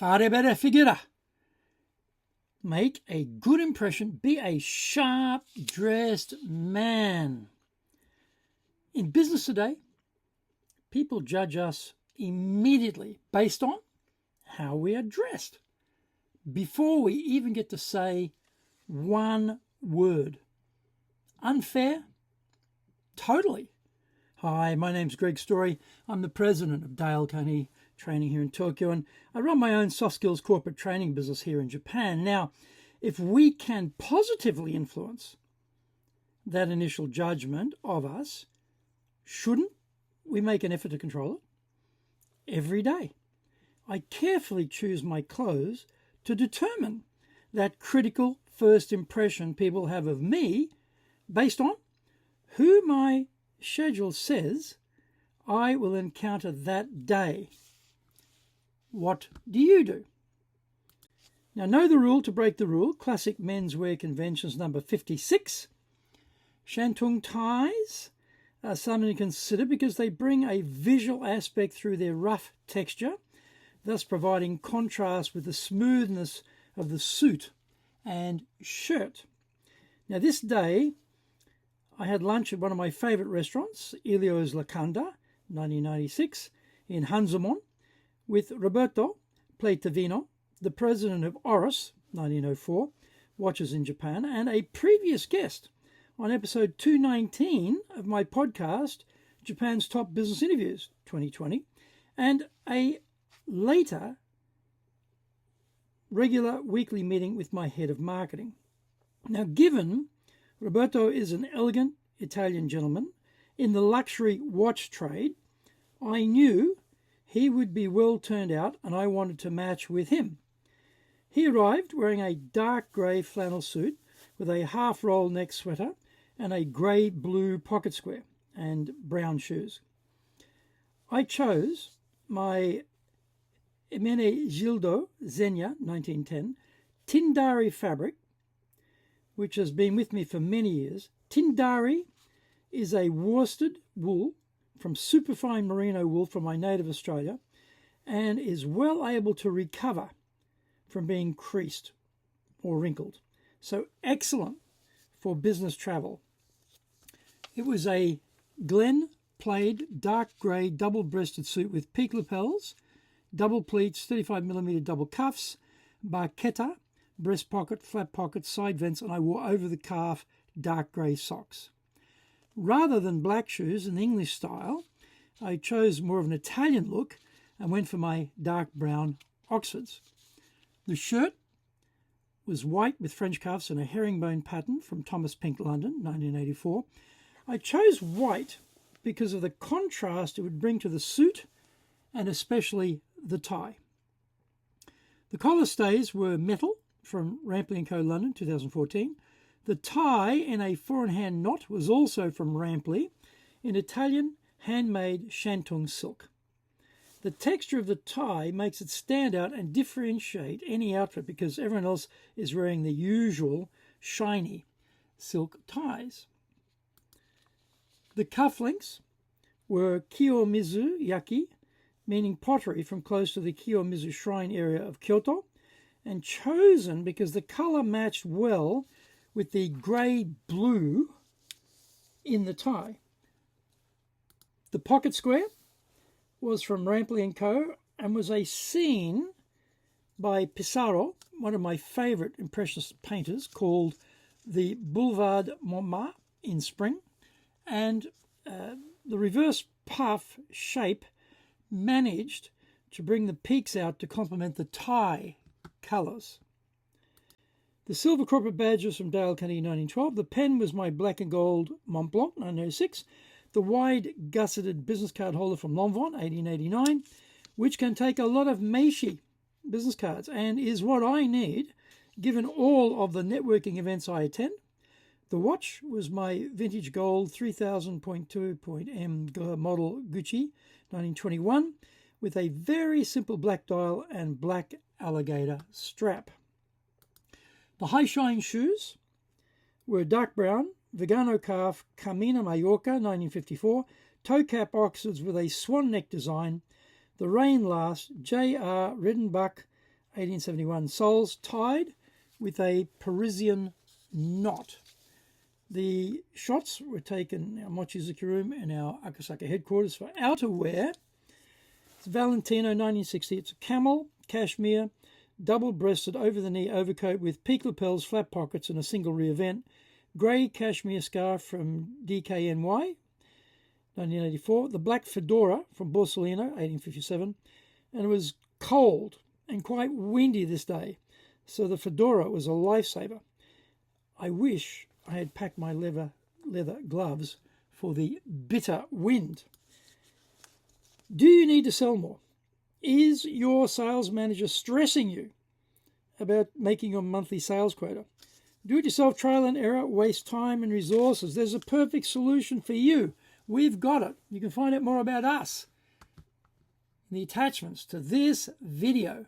Fare bene figura. Make a good impression. Be a sharp-dressed man. In business today, people judge us immediately based on how we are dressed, before we even get to say one word. Unfair? Totally. Hi, my name's Greg Story. I'm the president of Dale Carnegie Training here in Tokyo, and I run my own soft skills corporate training business here in Japan. Now, if we can positively influence that initial judgment of us, shouldn't we make an effort to control it? Every day, I carefully choose my clothes to determine that critical first impression people have of me based on who my schedule says I will encounter that day. What do you do? Now, know the rule to break the rule. Classic menswear conventions number 56. Shantung ties are something to consider because they bring a visual aspect through their rough texture, thus providing contrast with the smoothness of the suit and shirt. Now, this day, I had lunch at one of my favourite restaurants, Elios Locanda, 1996, in Hanzomon, with Roberto, Pleitavino, the president of Oris, 1904, watches in Japan, and a previous guest on episode 219 of my podcast, Japan's Top Business Interviews 2020, and a later regular weekly meeting with my head of marketing. Now, given Roberto is an elegant Italian gentleman in the luxury watch trade, I knew he would be well turned out and I wanted to match with him. He arrived wearing a dark grey flannel suit with a half-roll neck sweater and a grey-blue pocket square and brown shoes. I chose my Gildo Zegna 1910 Tindari fabric, which has been with me for many years. Tindari is a worsted wool from superfine merino wool from my native Australia and is well able to recover from being creased or wrinkled. So excellent for business travel. It was a Glen plaid dark grey double-breasted suit with peak lapels, double pleats, 35mm double cuffs, barchetta, breast pocket, flap pocket, side vents, and I wore over the calf dark grey socks. Rather than black shoes in the English style, I chose more of an Italian look and went for my dark brown Oxfords. The shirt was white with French cuffs and a herringbone pattern from Thomas Pink London, 1984. I chose white because of the contrast it would bring to the suit and especially the tie. The collar stays were metal from Rampley & Co. London, 2014. The tie in a 4-in-hand knot was also from Rampley in Italian handmade Shantung silk. The texture of the tie makes it stand out and differentiate any outfit because everyone else is wearing the usual shiny silk ties. The cufflinks were Kiyomizu Yaki, meaning pottery from close to the Kiyomizu shrine area of Kyoto, and chosen because the colour matched well with the grey-blue in the tie. The pocket square was from Rampley & Co. and was a scene by Pissarro, one of my favourite Impressionist painters, called the Boulevard Montmartre in spring, and the reverse puff shape managed to bring the peaks out to complement the tie colours. The silver corporate badge was from Dale Carnegie 1912. The pen was my black and gold Mont Blanc 1906. The wide gusseted business card holder from Lanvin 1889, which can take a lot of Meishi business cards and is what I need given all of the networking events I attend. The watch was my vintage gold 3000.2.M model Gucci 1921 with a very simple black dial and black alligator strap. The high shine shoes were dark brown Vigano calf Carmina Mallorca 1954, toe cap Oxfords with a swan neck design, the Rain Last J.R. Redenbach 1871. Soles tied with a Parisian knot. The shots were taken in our Mochizuki room and our Akasaka headquarters for outerwear. It's Valentino 1960. It's a camel, cashmere, double-breasted over-the-knee overcoat with peak lapels, flat pockets and a single rear vent. Grey cashmere scarf from DKNY, 1984. The black fedora from Borsellino, 1857. And it was cold and quite windy this day, so the fedora was a lifesaver. I wish I had packed my leather gloves for the bitter wind. Do you need to sell more? Is your sales manager stressing you about making your monthly sales quota? Do-it-yourself trial and error, waste time and resources. There's a perfect solution for you. We've got it. You can find out more about us in the attachments to this video.